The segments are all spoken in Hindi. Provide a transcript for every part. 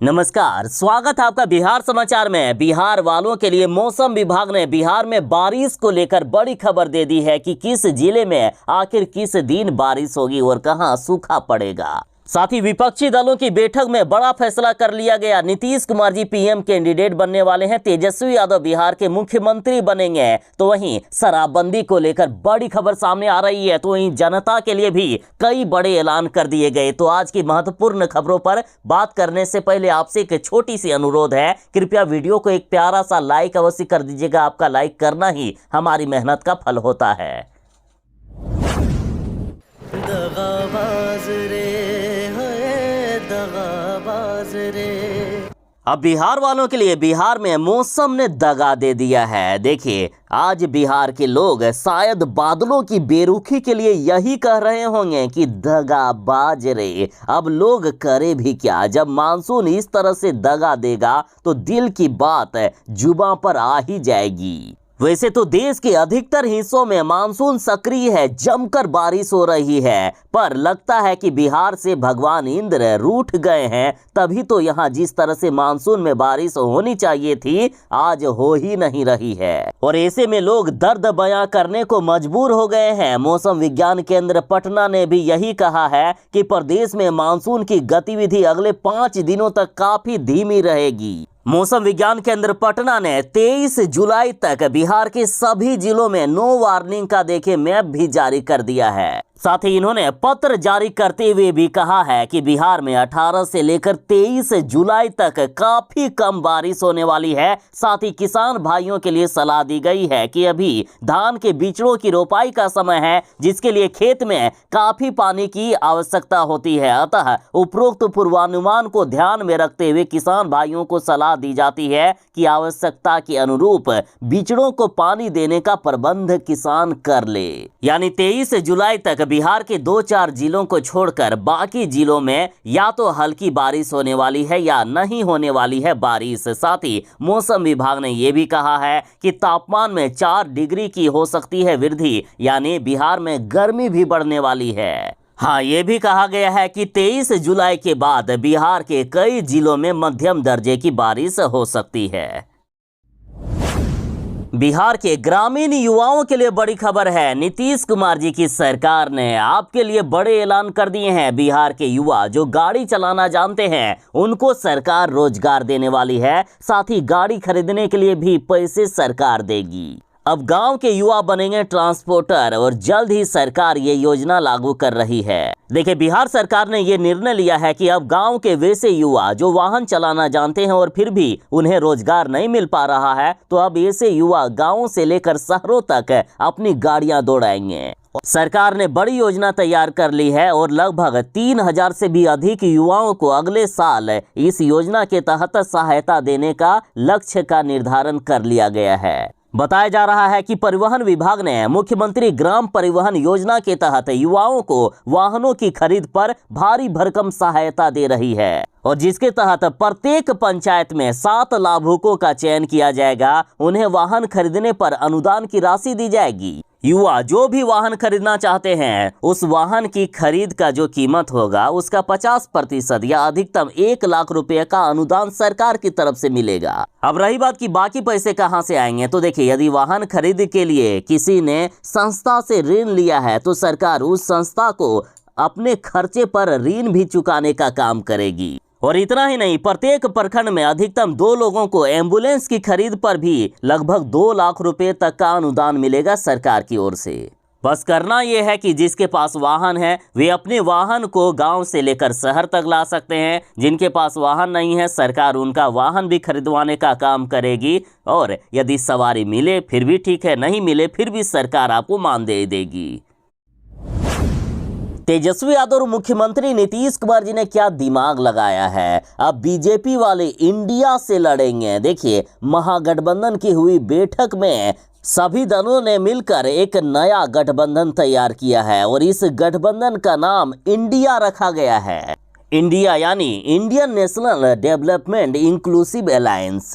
नमस्कार, स्वागत है आपका बिहार समाचार में। बिहार वालों के लिए मौसम विभाग ने बिहार में बारिश को लेकर बड़ी खबर दे दी है कि किस जिले में आखिर किस दिन बारिश होगी और कहां सूखा पड़ेगा। साथ ही विपक्षी दलों की बैठक में बड़ा फैसला कर लिया गया। नीतीश कुमार जी पीएम कैंडिडेट बनने वाले हैं, तेजस्वी यादव बिहार के मुख्यमंत्री बनेंगे। तो वहीं शराबबंदी को लेकर बड़ी खबर सामने आ रही है, तो वहीं जनता के लिए भी कई बड़े ऐलान कर दिए गए। तो आज की महत्वपूर्ण खबरों पर बात करने से पहले आपसे एक छोटी सी अनुरोध है, कृपया वीडियो को एक प्यारा सा लाइक अवश्य कर दीजिएगा। आपका लाइक करना ही हमारी मेहनत का फल होता है। अब बिहार वालों के लिए बिहार में मौसम ने दगा दे दिया है। देखिए, आज बिहार के लोग शायद बादलों की बेरुखी के लिए यही कह रहे होंगे कि दगाबाज रे। अब लोग करे भी क्या, जब मानसून इस तरह से दगा देगा तो दिल की बात जुबां पर आ ही जाएगी। वैसे तो देश के अधिकतर हिस्सों में मानसून सक्रिय है, जमकर बारिश हो रही है, पर लगता है कि बिहार से भगवान इंद्र रूठ गए हैं। तभी तो यहाँ जिस तरह से मानसून में बारिश होनी चाहिए थी, आज हो ही नहीं रही है। और ऐसे में लोग दर्द बयां करने को मजबूर हो गए हैं। मौसम विज्ञान केंद्र पटना ने भी यही कहा है कि प्रदेश में मानसून की गतिविधि अगले 5 दिनों तक काफी धीमी रहेगी। मौसम विज्ञान केंद्र पटना ने 23 जुलाई तक बिहार के सभी जिलों में नो वार्निंग का देखे मैप भी जारी कर दिया है। साथ ही इन्होंने पत्र जारी करते हुए भी कहा है कि बिहार में 18 से लेकर 23 जुलाई तक काफी कम बारिश होने वाली है। साथ ही किसान भाइयों के लिए सलाह दी गई है कि अभी धान के बिचड़ों की रोपाई का समय है, जिसके लिए खेत में काफी पानी की आवश्यकता होती है। अतः उपरोक्त पूर्वानुमान को ध्यान में रखते हुए किसान भाइयों को सलाह दी जाती है कि आवश्यकता के अनुरूप बिचड़ों को पानी देने का प्रबंध किसान कर ले। यानी 23 जुलाई तक बिहार के 2-4 जिलों को छोड़कर बाकी जिलों में या तो हल्की बारिश होने वाली है या नहीं होने वाली है बारिश। साथ ही मौसम विभाग ने यह भी कहा है कि तापमान में 4 डिग्री की हो सकती है वृद्धि, यानी बिहार में गर्मी भी बढ़ने वाली है। हाँ, ये भी कहा गया है कि 23 जुलाई के बाद बिहार के कई जिलों में मध्यम दर्जे की बारिश हो सकती है। बिहार के ग्रामीण युवाओं के लिए बड़ी खबर है। नीतीश कुमार जी की सरकार ने आपके लिए बड़े ऐलान कर दिए हैं। बिहार के युवा जो गाड़ी चलाना जानते हैं, उनको सरकार रोजगार देने वाली है। साथ ही गाड़ी खरीदने के लिए भी पैसे सरकार देगी। अब गांव के युवा बनेंगे ट्रांसपोर्टर और जल्द ही सरकार ये योजना लागू कर रही है। देखिए, बिहार सरकार ने ये निर्णय लिया है कि अब गांव के वैसे युवा जो वाहन चलाना जानते हैं और फिर भी उन्हें रोजगार नहीं मिल पा रहा है, तो अब ऐसे युवा गांवों से लेकर शहरों तक अपनी गाड़ियां दौड़ाएंगे। सरकार ने बड़ी योजना तैयार कर ली है और लगभग 3000 से भी अधिक युवाओं को अगले साल इस योजना के तहत सहायता देने का लक्ष्य का निर्धारण कर लिया गया है। बताया जा रहा है कि परिवहन विभाग ने मुख्यमंत्री ग्राम परिवहन योजना के तहत युवाओं को वाहनों की खरीद पर भारी भरकम सहायता दे रही है, और जिसके तहत प्रत्येक पंचायत में 7 लाभुकों का चयन किया जाएगा। उन्हें वाहन खरीदने पर अनुदान की राशि दी जाएगी। युवा जो भी वाहन खरीदना चाहते हैं, उस वाहन की खरीद का जो कीमत होगा उसका 50% या अधिकतम 1 लाख रुपए का अनुदान सरकार की तरफ से मिलेगा। अब रही बात कि बाकी पैसे कहां से आएंगे, तो देखिए, यदि वाहन खरीद के लिए किसी ने संस्था से ऋण लिया है, तो सरकार उस संस्था को अपने खर्चे पर ऋण भी चुकाने का काम करेगी। और इतना ही नहीं, प्रत्येक प्रखंड में अधिकतम 2 लोगों को एम्बुलेंस की खरीद पर भी लगभग 2 लाख रुपए तक का अनुदान मिलेगा सरकार की ओर से। बस करना यह है कि जिसके पास वाहन है वे अपने वाहन को गांव से लेकर शहर तक ला सकते हैं। जिनके पास वाहन नहीं है, सरकार उनका वाहन भी खरीदवाने का काम करेगी। और यदि सवारी मिले फिर भी ठीक है, नहीं मिले फिर भी सरकार आपको मानदेय देगी। तेजस्वी यादव और मुख्यमंत्री नीतीश कुमार जी ने क्या दिमाग लगाया है। अब बीजेपी वाले इंडिया से लड़ेंगे। देखिए, महागठबंधन की हुई बैठक में सभी दलों ने मिलकर एक नया गठबंधन तैयार किया है और इस गठबंधन का नाम इंडिया रखा गया है। इंडिया यानी Indian national development inclusive alliance.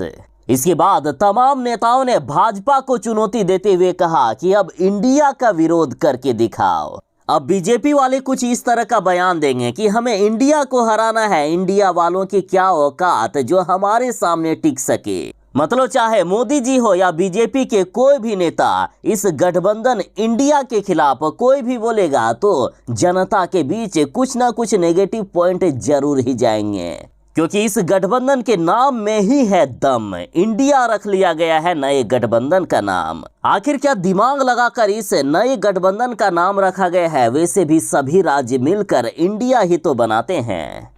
इसके बाद तमाम नेताओं ने भाजपा को चुनौती देते हुए कहा कि अब इंडिया का विरोध करके दिखाओ। अब बीजेपी वाले कुछ इस तरह का बयान देंगे कि हमें इंडिया को हराना है, इंडिया वालों की क्या औकात जो हमारे सामने टिक सके। मतलब चाहे मोदी जी हो या बीजेपी के कोई भी नेता, इस गठबंधन इंडिया के खिलाफ कोई भी बोलेगा तो जनता के बीच कुछ ना कुछ नेगेटिव पॉइंट जरूर ही जाएंगे, क्योंकि इस गठबंधन के नाम में ही है दम। इंडिया रख लिया गया है नए गठबंधन का नाम। आखिर क्या दिमाग लगाकर इस नए गठबंधन का नाम रखा गया है? वैसे भी सभी राज्य मिलकर इंडिया ही तो बनाते हैं।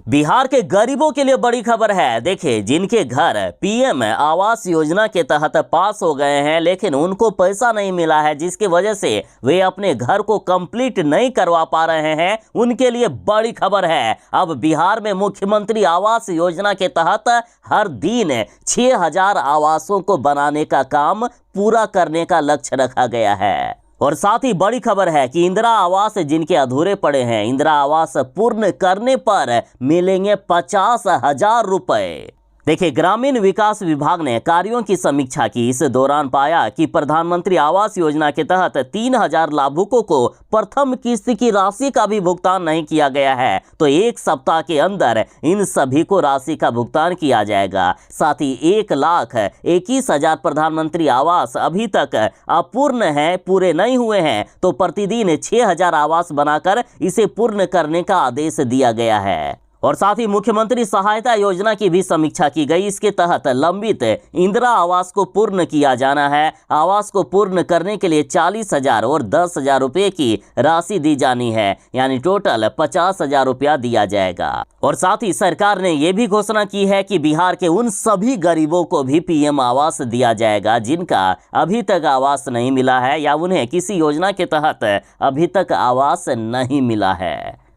बिहार के गरीबों के लिए बड़ी खबर है। देखिए, जिनके घर पीएम आवास योजना के तहत पास हो गए हैं लेकिन उनको पैसा नहीं मिला है, जिसकी वजह से वे अपने घर को कंप्लीट नहीं करवा पा रहे हैं, उनके लिए बड़ी खबर है। अब बिहार में मुख्यमंत्री आवास योजना के तहत हर दिन 6000 आवासों को बनाने का काम पूरा करने का लक्ष्य रखा गया है। और साथ ही बड़ी खबर है कि इंदिरा आवास जिनके अधूरे पड़े हैं, इंदिरा आवास पूर्ण करने पर मिलेंगे 50,000 रुपए। देखिए, ग्रामीण विकास विभाग ने कार्यों की समीक्षा की। इस दौरान पाया कि प्रधानमंत्री आवास योजना के तहत 3000 लाभुकों को प्रथम किस्त की राशि का भी भुगतान नहीं किया गया है, तो एक सप्ताह के अंदर इन सभी को राशि का भुगतान किया जाएगा। साथ ही 1,21,000 प्रधानमंत्री आवास अभी तक अपूर्ण है, पूरे नहीं हुए हैं, तो प्रतिदिन 6000 आवास बनाकर इसे पूर्ण करने का आदेश दिया गया है। और साथ ही मुख्यमंत्री सहायता योजना की भी समीक्षा की गई। इसके तहत लंबित इंदिरा आवास को पूर्ण किया जाना है। आवास को पूर्ण करने के लिए 40,000 और 10,000 रुपये की राशि दी जानी है, यानी टोटल 50,000 रुपया दिया जाएगा। और साथ ही सरकार ने यह भी घोषणा की है कि बिहार के उन सभी गरीबों को भी पीएम आवास दिया जाएगा जिनका अभी तक आवास नहीं मिला है या उन्हें किसी योजना के तहत अभी तक आवास नहीं मिला है।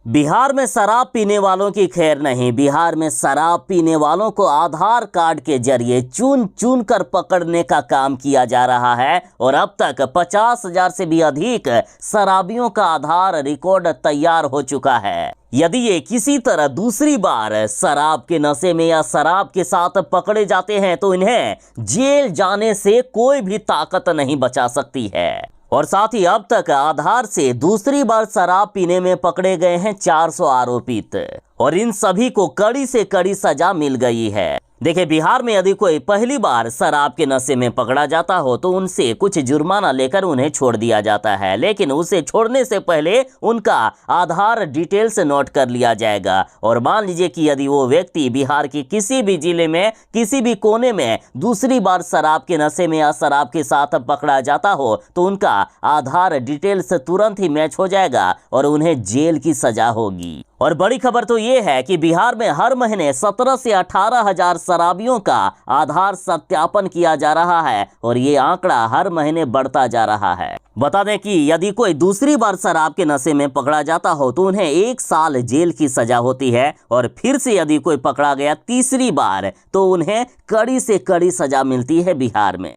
बिहार में शराब पीने वालों की खैर नहीं। बिहार में शराब पीने वालों को आधार कार्ड के जरिए चुन चुन कर पकड़ने का काम किया जा रहा है और अब तक 50,000 से भी अधिक शराबियों का आधार रिकॉर्ड तैयार हो चुका है। यदि ये किसी तरह दूसरी बार शराब के नशे में या शराब के साथ पकड़े जाते हैं तो इन्हें जेल जाने से कोई भी ताकत नहीं बचा सकती है। और साथ ही अब तक आधार से दूसरी बार शराब पीने में पकड़े गए हैं 400 आरोपित और इन सभी को कड़ी से कड़ी सजा मिल गई है। देखिए, बिहार में यदि कोई पहली बार शराब के नशे में पकड़ा जाता हो तो उनसे कुछ जुर्माना लेकर उन्हें छोड़ दिया जाता है, लेकिन उसे छोड़ने से पहले उनका आधार डिटेल्स नोट कर लिया जाएगा। और मान लीजिए कि यदि वो व्यक्ति बिहार के किसी भी जिले में किसी भी कोने में दूसरी बार शराब के नशे में या शराब के साथ पकड़ा जाता हो तो उनका आधार डिटेल्स तुरंत ही मैच हो जाएगा और उन्हें जेल की सजा होगी। और बड़ी खबर तो ये है कि बिहार में हर महीने 17 से 18,000 शराबियों का आधार सत्यापन किया जा रहा है और ये आंकड़ा हर महीने बढ़ता जा रहा है। बता दें कि यदि कोई दूसरी बार शराब के नशे में पकड़ा जाता हो तो उन्हें 1 साल जेल की सजा होती है और फिर से यदि कोई पकड़ा गया तीसरी बार तो उन्हें कड़ी से कड़ी सजा मिलती है बिहार में।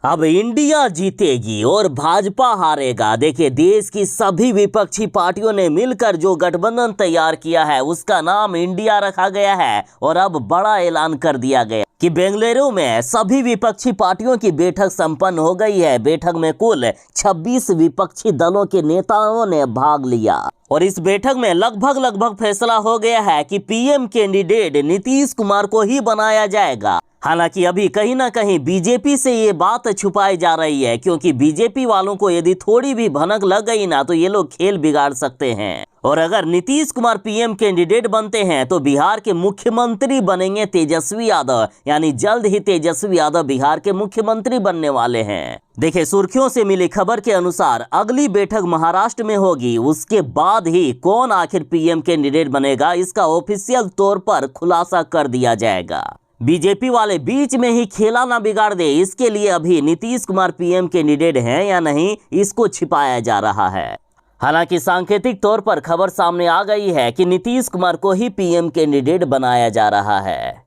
अब इंडिया जीतेगी और भाजपा हारेगा। देखिए, देश की सभी विपक्षी पार्टियों ने मिलकर जो गठबंधन तैयार किया है उसका नाम इंडिया रखा गया है और अब बड़ा ऐलान कर दिया गया कि बेंगलुरु में सभी विपक्षी पार्टियों की बैठक संपन्न हो गई है। बैठक में कुल 26 विपक्षी दलों के नेताओं ने भाग लिया और इस बैठक में लगभग फैसला हो गया है कि पीएम कैंडिडेट नीतीश कुमार को ही बनाया जाएगा। हालांकि अभी कहीं ना कहीं बीजेपी से ये बात छुपाई जा रही है, क्योंकि बीजेपी वालों को यदि थोड़ी भी भनक लग गई ना तो ये लोग खेल बिगाड़ सकते हैं। और अगर नीतीश कुमार पीएम कैंडिडेट बनते हैं तो बिहार के मुख्यमंत्री बनेंगे तेजस्वी यादव, यानी जल्द ही तेजस्वी यादव बिहार के मुख्यमंत्री बनने वाले हैं। देखिए, सुर्खियों से मिली खबर के अनुसार अगली बैठक महाराष्ट्र में होगी। उसके बाद ही कौन आखिर पीएम कैंडिडेट बनेगा इसका ऑफिशियल तौर पर खुलासा कर दिया जाएगा। बीजेपी वाले बीच में ही खेला ना बिगाड़ दे, इसके लिए अभी नीतीश कुमार पीएम कैंडिडेट हैं या नहीं इसको छिपाया जा रहा है। हालांकि सांकेतिक तौर पर खबर सामने आ गई है कि नीतीश कुमार को ही पीएम कैंडिडेट बनाया जा रहा है।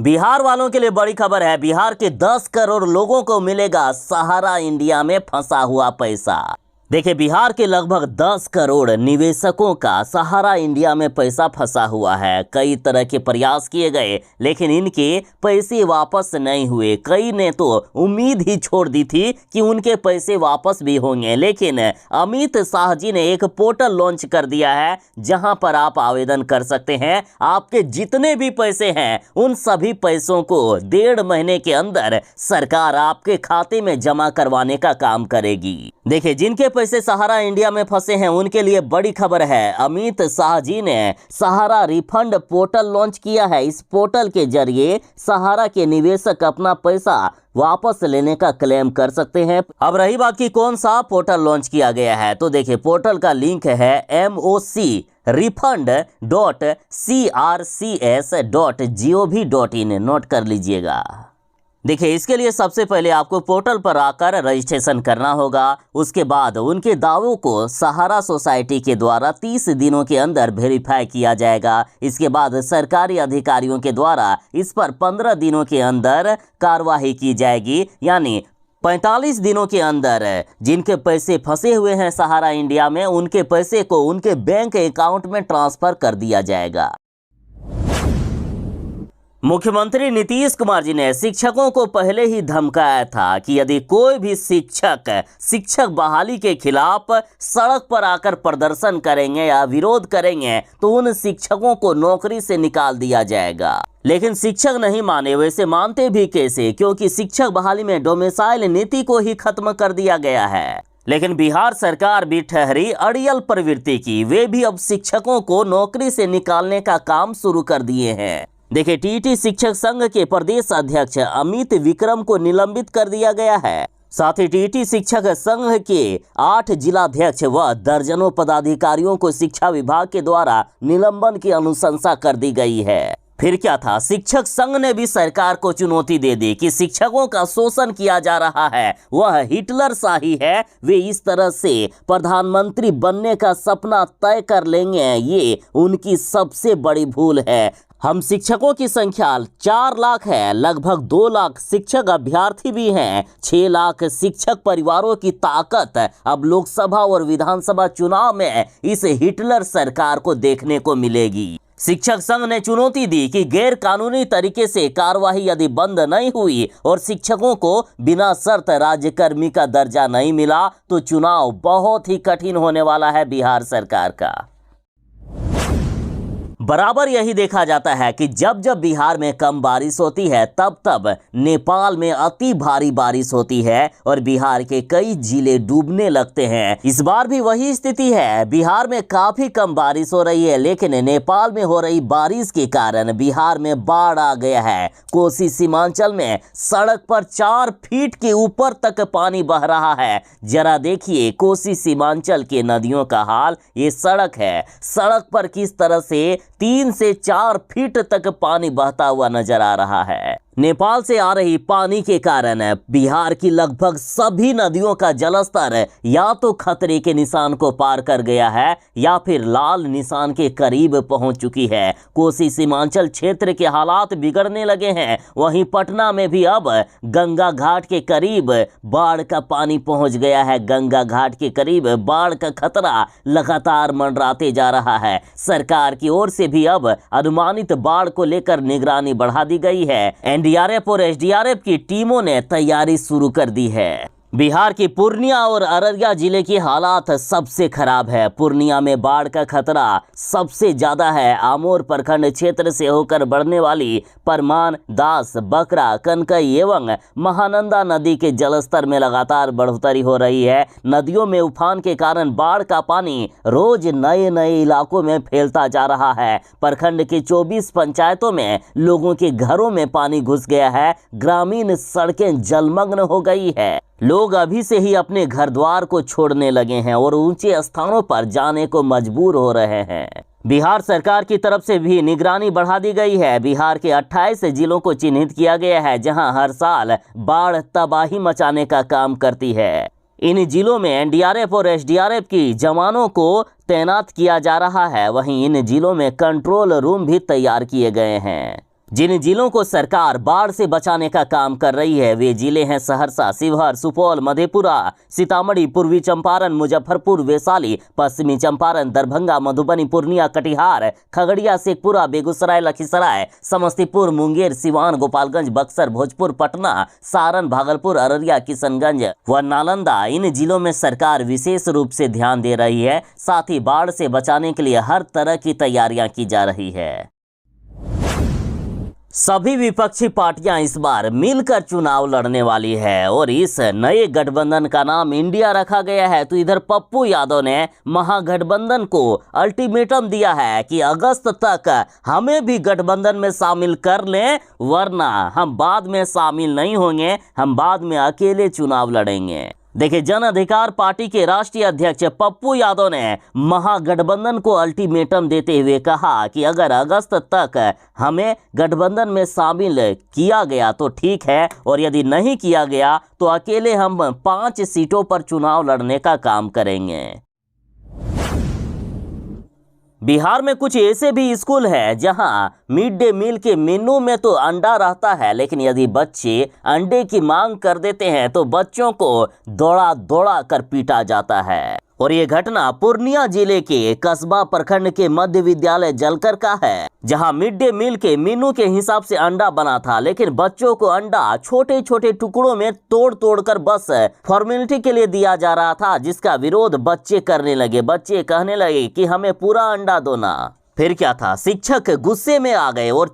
बिहार वालों के लिए बड़ी खबर है। बिहार के 10 करोड़ लोगों को मिलेगा सहारा इंडिया में फंसा हुआ पैसा। देखिए, बिहार के लगभग 10 करोड़ निवेशकों का सहारा इंडिया में पैसा फंसा हुआ है। कई तरह के प्रयास किए गए, लेकिन इनके पैसे वापस नहीं हुए। कई ने तो उम्मीद ही छोड़ दी थी कि उनके पैसे वापस भी होंगे, लेकिन अमित शाह जी ने एक पोर्टल लॉन्च कर दिया है जहां पर आप आवेदन कर सकते हैं। आपके जितने भी पैसे हैं उन सभी पैसों को 1.5 महीने के अंदर सरकार आपके खाते में जमा करवाने का काम करेगी। देखिए, जिनके पैसे सहारा इंडिया में फंसे हैं उनके लिए बड़ी खबर है। अमित शाह जी ने सहारा रिफंड पोर्टल लॉन्च किया है। इस पोर्टल के जरिए सहारा के निवेशक अपना पैसा वापस लेने का क्लेम कर सकते हैं। अब रही बात की कौन सा पोर्टल लॉन्च किया गया है, तो देखिए, पोर्टल का लिंक है moc-refund.crcs.gov.in, नोट कर लीजिएगा। देखिए, इसके लिए सबसे पहले आपको पोर्टल पर आकर रजिस्ट्रेशन करना होगा। उसके बाद उनके दावों को सहारा सोसाइटी के द्वारा 30 दिनों के अंदर वेरीफाई किया जाएगा। इसके बाद सरकारी अधिकारियों के द्वारा इस पर 15 दिनों के अंदर कार्रवाई की जाएगी, यानी 45 दिनों के अंदर जिनके पैसे फंसे हुए हैं सहारा इंडिया में, उनके पैसे को उनके बैंक अकाउंट में ट्रांसफर कर दिया जाएगा। मुख्यमंत्री नीतीश कुमार जी ने शिक्षकों को पहले ही धमकाया था कि यदि कोई भी शिक्षक बहाली के खिलाफ सड़क पर आकर प्रदर्शन करेंगे या विरोध करेंगे तो उन शिक्षकों को नौकरी से निकाल दिया जाएगा। लेकिन शिक्षक नहीं माने। वैसे मानते भी कैसे, क्योंकि शिक्षक बहाली में डोमिसाइल नीति को ही खत्म कर दिया गया है। लेकिन बिहार सरकार भी ठहरी अड़ियल प्रवृत्ति की। वे भी अब शिक्षकों को नौकरी से निकालने का काम शुरू कर दिए हैं। देखिए, टीटी शिक्षक संघ के प्रदेश अध्यक्ष अमित विक्रम को निलंबित कर दिया गया है। साथ ही टीटी शिक्षक संघ के 8 जिलाध्यक्ष व दर्जनों पदाधिकारियों को शिक्षा विभाग के द्वारा निलंबन की अनुशंसा कर दी गई है। फिर क्या था, शिक्षक संघ ने भी सरकार को चुनौती दे दी कि शिक्षकों का शोषण किया जा रहा है, वह हिटलर शाही है। वे इस तरह से प्रधानमंत्री बनने का सपना तय कर लेंगे, ये उनकी सबसे बड़ी भूल है। हम शिक्षकों की संख्या 4 लाख है, लगभग 2 लाख शिक्षक अभ्यर्थी भी हैं, 6 लाख शिक्षक परिवारों की ताकत अब लोकसभा और विधानसभा चुनाव में इस हिटलर सरकार को देखने को मिलेगी। शिक्षक संघ ने चुनौती दी कि गैर कानूनी तरीके से कार्यवाही यदि बंद नहीं हुई और शिक्षकों को बिना शर्त राज्यकर्मी का दर्जा नहीं मिला तो चुनाव बहुत ही कठिन होने वाला है बिहार सरकार का। बराबर यही देखा जाता है कि जब जब बिहार में कम बारिश होती है तब तब नेपाल में अति भारी बारिश होती है और बिहार के कई जिले डूबने लगते हैं। इस बार भी वही स्थिति है। बिहार में काफी कम बारिश हो रही है, लेकिन नेपाल में हो रही बारिश के कारण बिहार में बाढ़ आ गया है। कोसी सीमांचल में सड़क पर 4 फीट के ऊपर तक पानी बह रहा है। जरा देखिए कोसी सीमांचल के नदियों का हाल। ये सड़क है, सड़क पर किस तरह से 3 से 4 फीट तक पानी बहता हुआ नजर आ रहा है। नेपाल से आ रही पानी के कारण बिहार की लगभग सभी नदियों का जलस्तर या तो खतरे के निशान को पार कर गया है या फिर लाल निशान के करीब पहुंच चुकी है। कोसी सीमांचल क्षेत्र के हालात बिगड़ने लगे हैं। वहीं पटना में भी अब गंगा घाट के करीब बाढ़ का पानी पहुंच गया है। गंगा घाट के करीब बाढ़ का खतरा लगातार मंडराते जा रहा है। सरकार की ओर से भी अब अनुमानित बाढ़ को लेकर निगरानी बढ़ा दी गई है। एनडीआरएफ और एसडीआरएफ की टीमों ने तैयारी शुरू कर दी है। बिहार की पूर्णिया और अररिया जिले की हालात सबसे खराब है। पूर्णिया में बाढ़ का खतरा सबसे ज्यादा है। आमोर प्रखंड क्षेत्र से होकर बढ़ने वाली परमान, दास, बकरा, कनकई एवं महानंदा नदी के जलस्तर में लगातार बढ़ोतरी हो रही है। नदियों में उफान के कारण बाढ़ का पानी रोज नए नए इलाकों में फैलता जा रहा है। प्रखंड के 24 पंचायतों में लोगों के घरों में पानी घुस गया है। ग्रामीण सड़कें जलमग्न हो गई है। लोग अभी से ही अपने घर द्वार को छोड़ने लगे हैं और ऊंचे स्थानों पर जाने को मजबूर हो रहे हैं। बिहार सरकार की तरफ से भी निगरानी बढ़ा दी गई है। बिहार के 28 जिलों को चिन्हित किया गया है जहां हर साल बाढ़ तबाही मचाने का काम करती है। इन जिलों में एनडीआरएफ और एसडीआरएफ की जवानों को तैनात किया जा रहा है। वहीं इन जिलों में कंट्रोल रूम भी तैयार किए गए हैं। जिन जिलों को सरकार बाढ़ से बचाने का काम कर रही है वे जिले हैं सहरसा, शिवहर, सुपौल, मधेपुरा, सीतामढ़ी, पूर्वी चंपारण, मुजफ्फरपुर, वैशाली, पश्चिमी चंपारण, दरभंगा, मधुबनी, पूर्णिया, कटिहार, खगड़िया, शेखपुरा, बेगूसराय, लखीसराय, समस्तीपुर, मुंगेर, सिवान, गोपालगंज, बक्सर, भोजपुर, पटना, सारण, भागलपुर, अररिया, किशनगंज व नालंदा। इन जिलों में सरकार विशेष रूप से ध्यान दे रही है। साथ ही बाढ़ से बचाने के लिए हर तरह की तैयारियां की जा रही है। सभी विपक्षी पार्टियां इस बार मिलकर चुनाव लड़ने वाली है और इस नए गठबंधन का नाम इंडिया रखा गया है। तो इधर पप्पू यादव ने महागठबंधन को अल्टीमेटम दिया है कि अगस्त तक हमें भी गठबंधन में शामिल कर लें, वरना हम बाद में शामिल नहीं होंगे, हम बाद में अकेले चुनाव लड़ेंगे। देखिए, जन अधिकार पार्टी के राष्ट्रीय अध्यक्ष पप्पू यादव ने महागठबंधन को अल्टीमेटम देते हुए कहा कि अगर अगस्त तक हमें गठबंधन में शामिल किया गया तो ठीक है, और यदि नहीं किया गया तो अकेले हम 5 सीटों पर चुनाव लड़ने का काम करेंगे। बिहार में कुछ ऐसे भी स्कूल हैं जहां मिड डे मील के मेनू में तो अंडा रहता है, लेकिन यदि बच्चे अंडे की मांग कर देते हैं तो बच्चों को दौड़ा दौड़ा कर पीटा जाता है। और ये घटना पूर्णिया जिले के कस्बा प्रखंड के मध्य विद्यालय जलकर का है, जहां मिड डे मील के मेनू के हिसाब से अंडा बना था, लेकिन बच्चों को अंडा छोटे छोटे टुकड़ों में तोड़ तोड़ कर बस फॉर्मेलिटी के लिए दिया जा रहा था, जिसका विरोध बच्चे करने लगे। बच्चे कहने लगे कि हमें पूरा अंडा दो ना। फिर क्या था, शिक्षक गुस्से में आ गए और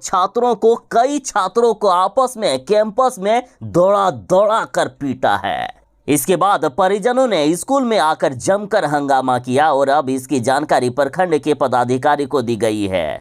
कई छात्रों को आपस में कैंपस में दौड़ा दौड़ा कर पीटा है। इसके बाद परिजनों ने स्कूल में आकर जमकर हंगामा किया और अब इसकी जानकारी प्रखंड के पदाधिकारी को दी गई है।